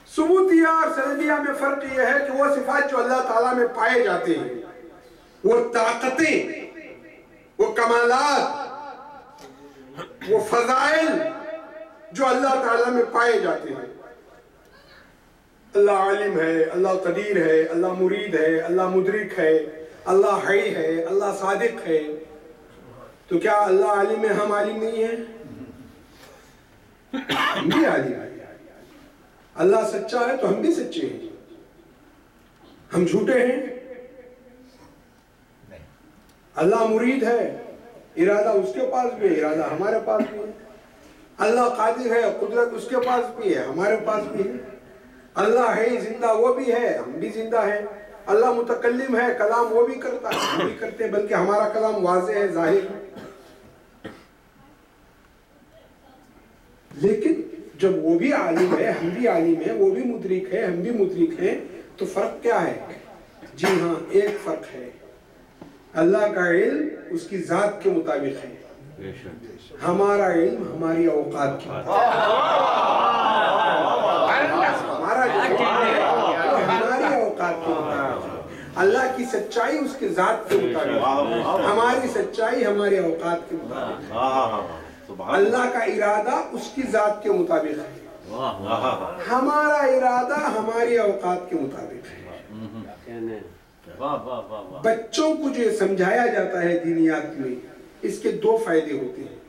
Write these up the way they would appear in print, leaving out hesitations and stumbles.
ثبوتیہ اور سلبیہ میں فرق یہ ہے کہ وہ صفات جو اللہ تعالیٰ میں پائے جاتے ہیں، وہ طاقتیں، وہ کمالات، وہ فضائل جو اللہ تعالیٰ میں پائے جاتے ہیں، اللہ عالم ہے، اللہ قدیر ہے، اللہ مرید ہے، اللہ مدرک ہے، اللہ حی ہے، اللہ صادق ہے، تو کیا اللہ عالم ہے، ہم عالم نہیں ہیں؟ ہم بھی عالم ہیں۔ اللہ سچا ہے تو ہم بھی سچے ہیں، ہم جھوٹے ہیں؟ اللہ مرید ہے، ارادہ اس کے پاس بھی ہے، ارادہ ہمارے پاس بھی ہے۔ اللہ قادر ہے، قدرت اس کے پاس بھی ہے، ہمارے پاس بھی ہے۔ اللہ ہے زندہ، وہ بھی ہے، ہم بھی زندہ ہیں۔ اللہ متکلم ہے، کلام وہ بھی کرتا ہے، ہم بھی کرتے ہیں، بلکہ ہمارا کلام واضح ہے، ظاہر ہے۔ لیکن جب وہ بھی عالم ہے، ہم بھی عالم ہیں، وہ بھی مدرک ہے، ہم بھی مدرک ہیں، تو فرق کیا ہے؟ جی ہاں، ایک فرق ہے، اللہ کا علم اس کی ذات کے مطابق ہے، ہمارا علم ہماری اوقات کے مطابق ہے۔ ہمارا جو علم ہے وہ ہماری اوقات کے مطابق ہے۔ اللہ کی سچائی اس کے ذات کے مطابق ہے، ہماری سچائی ہمارے اوقات کے مطابق ہے۔ اللہ کا ارادہ اس کی ذات کے مطابق ہے، ہمارا ارادہ ہماری اوقات کے مطابق ہے۔ بچوں کو جو سمجھایا جاتا ہے دینیات میں، اس کے دو فائدے ہوتے ہیں۔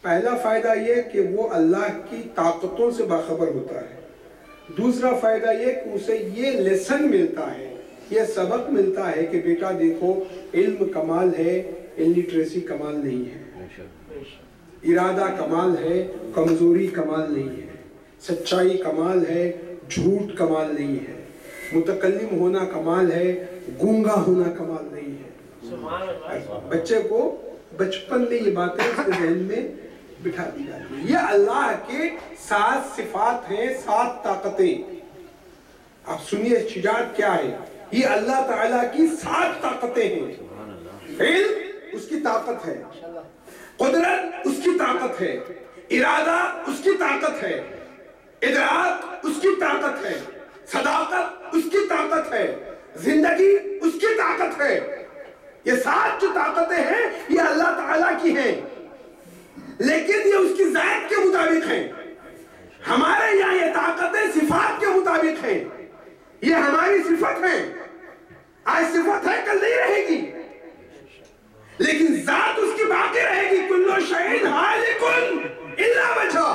پہلا فائدہ یہ کہ وہ اللہ کی طاقتوں سے باخبر ہوتا ہے، دوسرا فائدہ یہ کہ اسے یہ لیسن ملتا ہے، یہ سبق ملتا ہے کہ بیٹا دیکھو، علم کمال ہے، الٹریسی کمال نہیں ہے، ارادہ کمال ہے، کمزوری کمال نہیں ہے، سچائی کمال ہے، جھوٹ کمال نہیں ہے، متکلم ہونا کمال ہے، گونگا ہونا کمال نہیں ہے۔ بچے کو بچپن میں یہ باتیں اس کے ذہن میں بٹھا دی جاتی ہیں۔ یہ اللہ کے 7 صفات ہیں، 7 طاقتیں۔ آپ سنیے شجاعت کیا ہے، یہ اللہ تعالیٰ کی 7 طاقتیں ہیں۔ علم اس کی طاقت ہے، قدرت اس کی طاقت ہے، ارادہ اس کی طاقت ہے، ادراک اس کی طاقت ہے، صداقت اس کی طاقت ہے، زندگی اس کی طاقت ہے۔ یہ 7 جو طاقتیں ہیں یہ اللہ تعالیٰ کی ہیں، لیکن یہ اس کی ذات کے مطابق ہیں۔ ہمارے یہاں یہ طاقتیں صفات کے مطابق ہیں، یہ ہماری صفت ہیں، آج صفت ہے کل نہیں رہے گی، لیکن ذات اس کی باقی رہے گی۔ کل شیء ہالک الا وجہہ،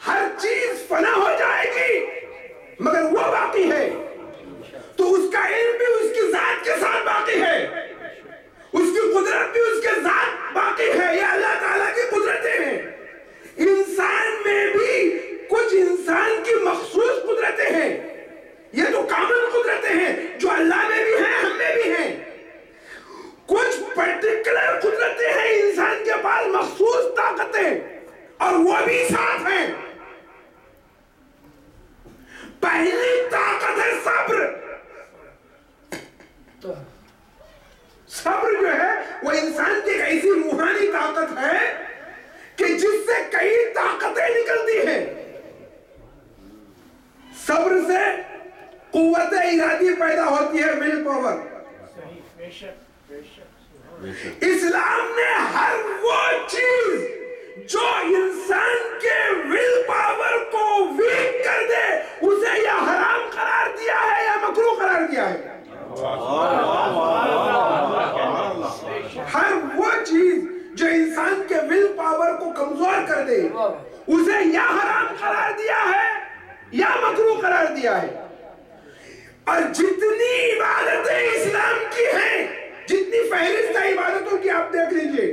ہر چیز فنا ہو جائے گی مگر وہ باقی ہے۔ تو اس کا علم بھی اس کی ذات کے ساتھ باقی ہے، اس کی قدرت بھی اس کے ذات باقی ہے، یہ اللہ تعالیٰ کی قدرتیں ہیں۔ انسان میں بھی کچھ انسان کی مخصوص قدرتیں ہیں، یہ تو کامل قدرتیں ہیں جو اللہ میں بھی ہیں، ہم میں بھی ہیں۔ کچھ پرٹیکولر قدرتیں ہیں انسان کے پاس، مخصوص طاقتیں، اور وہ بھی 7 ہیں۔ پہلی طاقت ہے صبر۔ صبر جو ہے وہ انسان کی ایک ایسی روحانی طاقت ہے کہ جس سے کئی طاقتیں نکلتی ہیں۔ صبر سے قوت ارادی پیدا ہوتی ہے، ول پاور۔ اسلام نے ہر وہ چیز جو انسان کے ول پاور کو ویک کر دے اسے یا حرام قرار دیا ہے یا مکروہ قرار دیا ہے۔ ہر وہ چیز جو انسان کے ول پاور کو کمزور کر دے اسے یا حرام قرار دیا ہے یا مکروہ قرار دیا ہے۔ اور جتنی عبادتیں اسلام کی ہیں، جتنی فہرست ہے عبادتوں کی، آپ دیکھ لیجئے،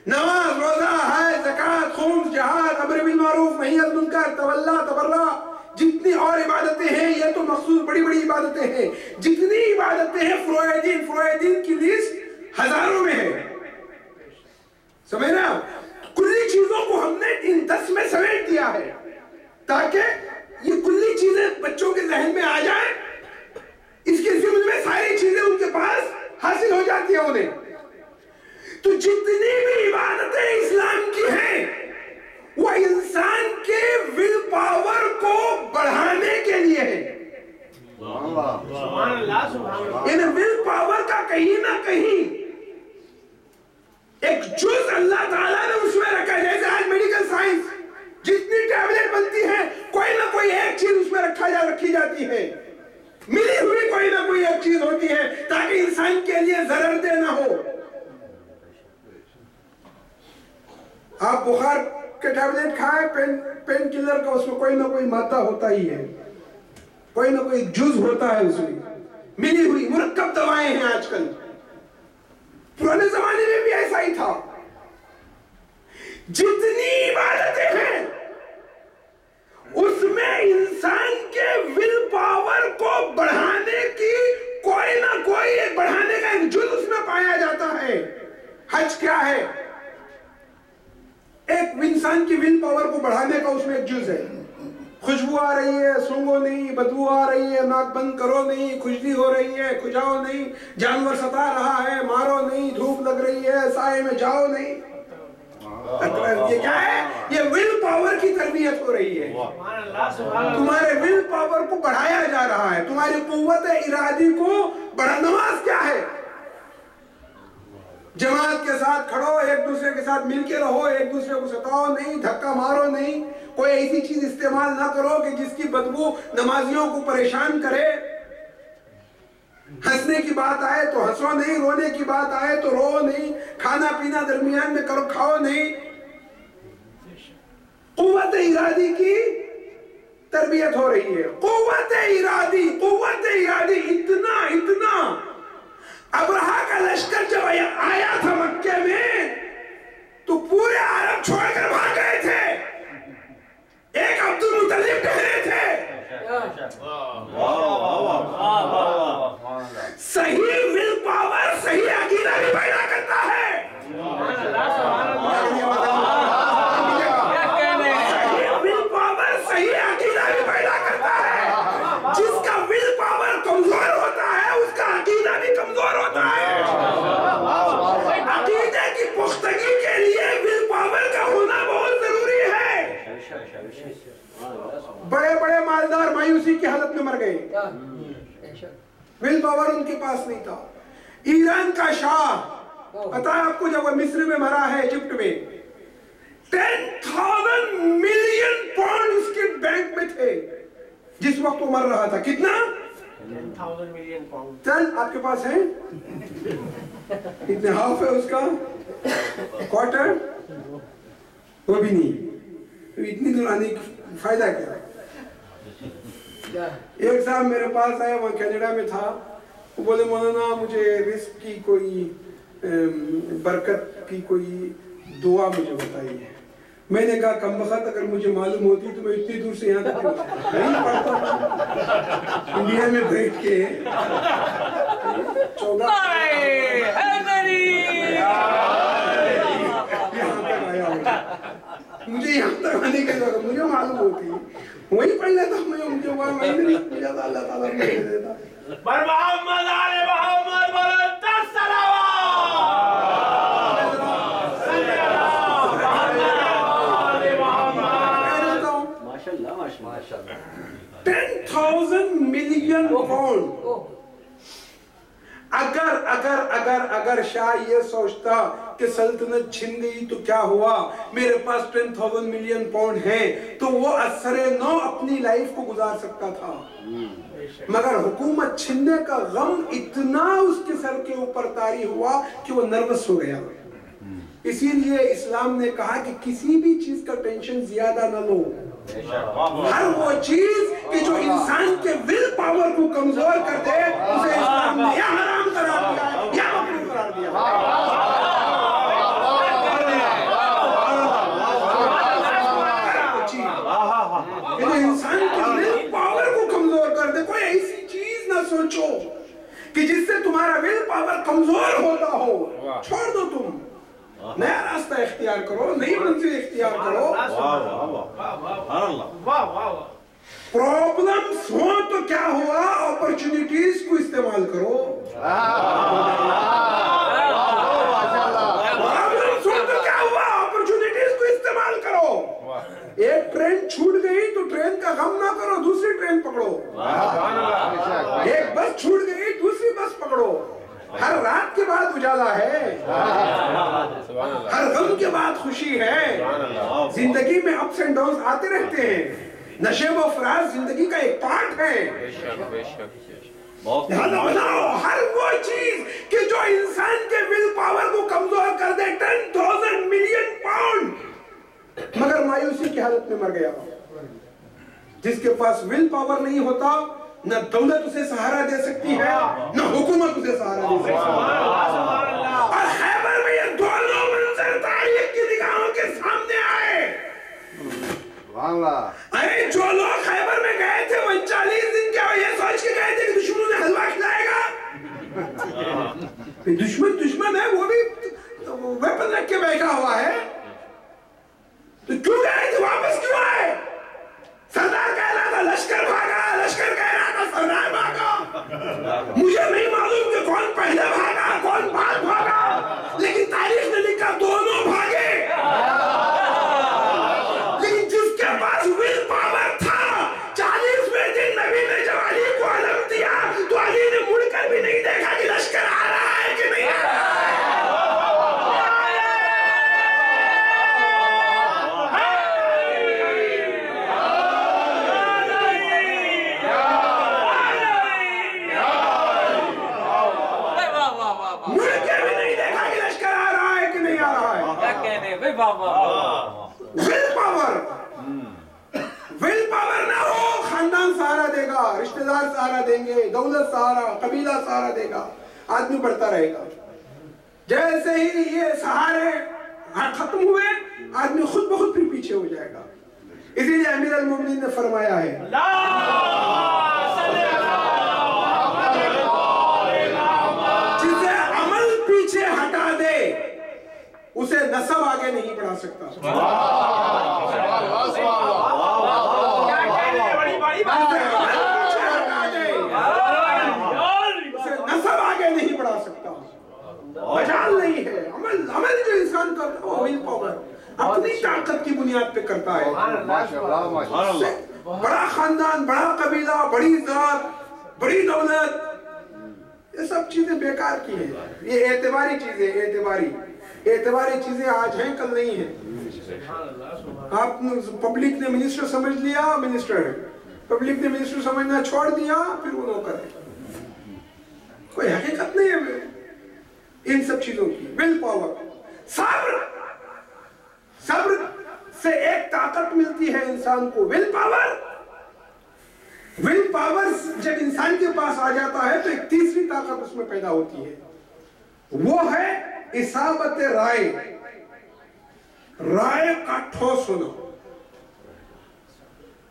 نماز، روزہ، حج، زکوٰۃ، خمس، جہاد، امر بالمعروف، نہی عن المنکر، تولا، تبرع، جتنی اور عبادتیں ہیں یہ تو مخصوص بڑی بڑی عبادتیں ہیں۔ جتنی عبادتیں ہیں فروع دین کی لیسٹ ہزاروں میں ہے، سمجھنا؟ کلی چیزوں کو ہم نے ان 10 میں سمیٹ دیا ہے تاکہ یہ کلی چیزیں بچوں کے ذہن میں آ جائیں، اس کے ذمن میں ساری چیزیں ان کے پاس حاصل ہو جاتی ہیں انہیں۔ تو جتنی بھی عبادتیں اسلام کی ہیں وہ انسان کے تاکہ انسان کے لیے ضرر دہ نہ ہو. آپ بخار کے ٹیبلٹ کھائیں، پین کلر کا، اس میں کوئی نہ کوئی مادہ ہوتا ہی ہے، کوئی نہ کوئی جز ہوتا ہے اس میں، ملی ہوئی مرکب دوائیں ہیں آج کل. پرانے زمانے میں بھی ایسا ہی تھا. جتنی عبادتیں ہیں اس میں انسان کے ول پاور کو بڑھانے کی کوئی نہ کوئی بڑھانے کا ایک جز اس میں پایا جاتا ہے. حج کیا ہے؟ ایک انسان کی ول پاور کو بڑھانے کا اس میں ایک جز ہے. خوشبو آ رہی ہے، سونگو نہیں، بدبو آ رہی ہے، ناک بند کرو نہیں، کھجلی ہو رہی ہے، کھجاؤ نہیں، جانور ستا رہا ہے، مارو نہیں، دھوپ لگ رہی ہے، سائے میں جاؤ نہیں. یہ کیا ہے؟ یہ ول پاور کی تربیت ہو رہی ہے. تمہارے ول پاور کو بڑھایا جا رہا ہے، تمہاری قوت ارادی کو بڑھا. نماز کیا ہے؟ جماعت کے ساتھ کھڑو، ایک دوسرے کے ساتھ مل کے رہو، ایک دوسرے کو ستاؤ نہیں، دھکا مارو نہیں، کوئی ایسی چیز استعمال نہ کرو کہ جس کی بدبو نمازیوں کو پریشان کرے. ہنسنے کی بات آئے تو ہنسو نہیں، رونے کی بات آئے تو رو نہیں، کھانا پینا درمیان میں کرو کھاؤ نہیں. قوت ارادی کی تربیت ہو رہی ہے. قوت ارادی اتنا ابرہا کا لشکر جب آیا تھا مکے میں تو پورے عرب چھوڑ کر بھاگ گئے تھے. ایک عبد المطلب ٹھہرے تھے. صحیح ول پاور صحیح عقیدہ بھی پیدا کرتا ہے. صحیح ول پاور صحیح عقیدہ بھی پیدا کرتا ہے. جس کا ول پاور کمزور ہوتا ہے اس کا عقیدہ بھی کمزور ہوتا ہے. عقیدے کی پختگی کے لیے ول پاور کا ہونا بہت ضروری ہے. بڑے بڑے مالدار مایوسی کی حالت میں مر گئے، ول پاور ان کے پاس نہیں تھا. ایران کا شاہ پتا ہے آپ کو، جب وہ مصر میں مرا ہے، ایجپٹ میں 10,000 ملین پاؤنڈ اس کے بینک میں تھے جس وقت وہ مر رہا تھا. کتنا؟ 10,000 ملین پاؤنڈ. چل آپ کے پاس ہے اتنے، ہاف ہے اس کا، کوارٹر وہ بھی نہیں. اتنی دور آنے کی فائدہ کیا؟ ایک صاحب میرے پاس آیا، وہ کینیڈا میں تھا. وہ بولے مولانا مجھے رزق کی کوئی برکت کی کوئی دعا مجھے بتائیے. میں نے کہا کم بخت اگر مجھے معلوم ہوتی تو میں اتنی دور سے یہاں تک نہیں پڑھتا انڈیا میں بیٹھ کے 14 مجھے یہاں تک آنے کے ضرورت مجھے معلوم ہوتی وہی پڑھ لیتا. میں نہیں اللہ تعالیٰ مجھے دے دیتا. محمد علی محمد بلند السلام. 10,000 ملین پاؤنڈ. اگر شاہ یہ سوچتا کہ سلطنت چھن گئی تو کیا ہوا، میرے پاس 10,000 ملین پاؤنڈ ہیں، تو وہ اثر نو اپنی لائف کو گزار سکتا تھا. مگر حکومت چھننے کا غم اتنا اس کے سر کے اوپر طاری ہوا کہ وہ نروس ہو گیا. اسی لیے اسلام نے کہا کہ کسی بھی چیز کا ٹینشن زیادہ نہ لو. ہر وہ چیز کہ جو انسان کے ول پاور کو کمزور کر دے اسے اسلام نے یا حرام قرار دیا ہے یا مکروہ قرار دیا ہے. انسان کے ول پاور کو کمزور کر دے. کوئی ایسی چیز نہ سوچو کہ جس سے تمہارا ول پاور کمزور ہوتا ہو. چھوڑ دو، تم نیا راستہ اختیار کرو، نئی منزل اختیار کرو. پرابلمز ہوں تو کیا ہوا، اپرچونٹیز کو استعمال کرو. پرابلمز ہوں تو کیا ہوا، اپرچونٹیز کو استعمال کرو. ایک ٹرین چھوٹ گئی تو ٹرین کا غم نہ کرو، دوسری ٹرین پکڑو. ایک بس چھوٹ گئی دوسری بس پکڑو. ہر رات کے بعد اجالا ہے، ہر غم کے بعد خوشی ہے. زندگی میں اپس اینڈ ڈاؤنز آتے رہتے ہیں. نشیب و فراز زندگی کا ایک پارٹ ہے. لہذا بناؤ ہر وہ چیز کہ جو انسان کے ول پاور کو کمزور کر دے. 10,000 ملین پاؤنڈ مگر مایوسی کی حالت میں مر گیا. جس کے پاس ول پاور نہیں ہوتا نہ دولت اسے سہارا دے سکتی ہے نہ حکومت اسے سہارا دے سکتی ہے. اور خیبر میں یہ دونوں منظر تاریخ کی نگاہوں کے سامنے آئے. ارے جو لوگ خیبر میں گئے تھے 39 دن کیا یہ سوچ کے گئے تھے کہ دشمنوں نے حلوہ کھلائے گا. دشمن ہے وہ بھی ویپن رکھ کے بیٹھا ہوا ہے تو کیوں گئے تھے واپس کیوں آئے. سردار کہہ رہا تھا لشکر بھاگا, لشکر کہہ رہا تھا سردار بھاگا. مجھے نہیں معلوم کہ کون پہلے بھاگا کون بعد بھاگا لیکن تاریخ نے لکھا دونوں بھاگے. لیکن جس کے پاس ول پاور تھا 40ویں دن نبی نے جب علی کو علم دیا تو علی نے مڑ کر بھی نہیں دیکھا کہ لشکر آ رہا ہے کہ نہیں آ رہا ہے. ول پاور نہ ہو خاندان سہارا دے گا, رشتہ دار سہارا دیں گے, دولت سہارا, قبیلہ سہارا دے گا, آدمی بڑھتا رہے گا. جیسے ہی یہ سہارے ختم ہوئے آدمی خود بخود پھر پیچھے ہو جائے گا. اسی لیے امیر المومنین نے فرمایا ہے جسے عمل پیچھے ہٹا دے اسے نسب آگے نہیں بڑھا سکتا. اسے نسب آگے نہیں بڑھا سکتا. مجال نہیں ہے. عمل جو انسان کرتا ہے وہ ول پاور اپنی طاقت کی بنیاد پہ کرتا ہے. بڑا خاندان, بڑا قبیلہ, بڑی ذات, بڑی دولت, یہ سب چیزیں بیکار کی ہیں. یہ اعتباری چیزیں, اعتباری چیزیں آج ہیں کل نہیں ہیں. آپ پبلک نے منسٹر سمجھ لیا منسٹر ہے, پبلک نے منسٹر سمجھنا چھوڑ دیا پھر وہ نوکر ہے. کوئی حقیقت نہیں ہے ان سب چیزوں کی. ول پاور, صبر سے ایک طاقت ملتی ہے انسان کو. ول پاور جب انسان کے پاس آ جاتا ہے تو ایک تیسری طاقت اس میں پیدا ہوتی ہے, وہ ہے اصابت رائے کا ٹھوس ہونا.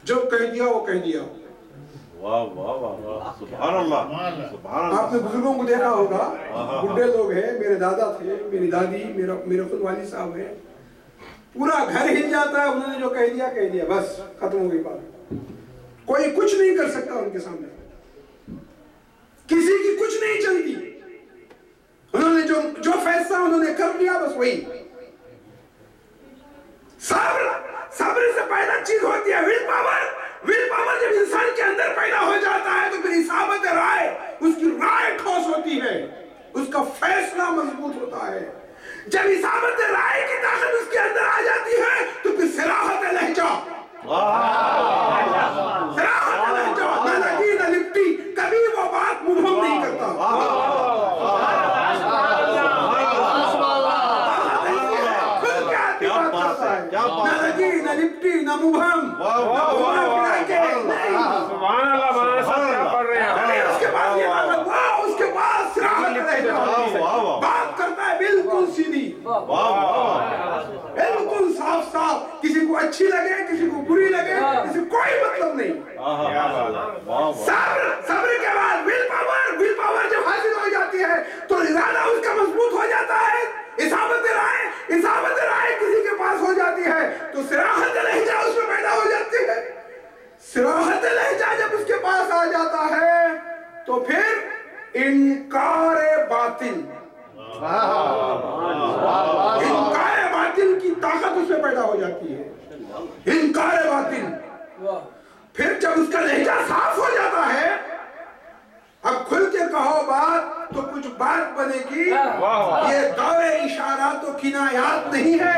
جو کہہ دیا وہ کہہ دیا. سبحان اللہ. آپ نے بزرگوں کو دیکھا ہوگا, بڈھے لوگ ہیں, میرے دادا تھے, میری دادی, میرے خود والد صاحب ہیں, پورا گھر ہل جاتا ہے انہوں نے جو کہہ دیا بس ختم ہو گئی بات. کوئی کچھ نہیں کر سکتا ان کے سامنے, کسی کی کچھ نہیں چلتی. انہوں نے جو فیصلہ انہوں نے کر لیا بس وہی. صبر سے پیدا چیز ہوتی ہے ول پاور. ول پاور جب انسان کے اندر پیدا ہو جاتا ہے تو پھر اصابت رائے, اس کی رائے ٹھوس ہوتی ہے, اس کا فیصلہ مضبوط ہوتا ہے. جب اصابت رائے کی طاقت اس کے اندر آ جاتی ہے تو پھر صراحت لہجہ, نہ لگی نہ لپٹی, کبھی وہ بات مبہم نہیں کرتا. نہ لگی نہ لپٹی نہ مبہم. اس کے بعد صراحت لہجہ, بات کرتا ہے بالکل سیدھی, بالکل صاف صاف. کسی کو اچھی لگے کسی کو بری لگے, کسی کوئی مطلب نہیں. صبر کے بعد ول پاور جب حاصل ہو جاتی ہے تو ارادہ اس کا مضبوط ہو جاتا ہے. اصابت رائے کسی کے پاس ہو جاتی ہے تو صراحت لہجہ اس میں پیدا ہو جاتی ہے. صراحت لہجہ جب اس کے پاس آ جاتا ہے تو پھر انکار باطل کی طاقت اس میں پیدا ہو جاتی ہے. انکار باطل. پھر جب اس کا لہجہ صاف ہو جاتا ہے, اب کھل کے کہو بات تو کچھ بات بنے گی. یہ دور اشارات و کنایات نہیں ہے.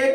1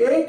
1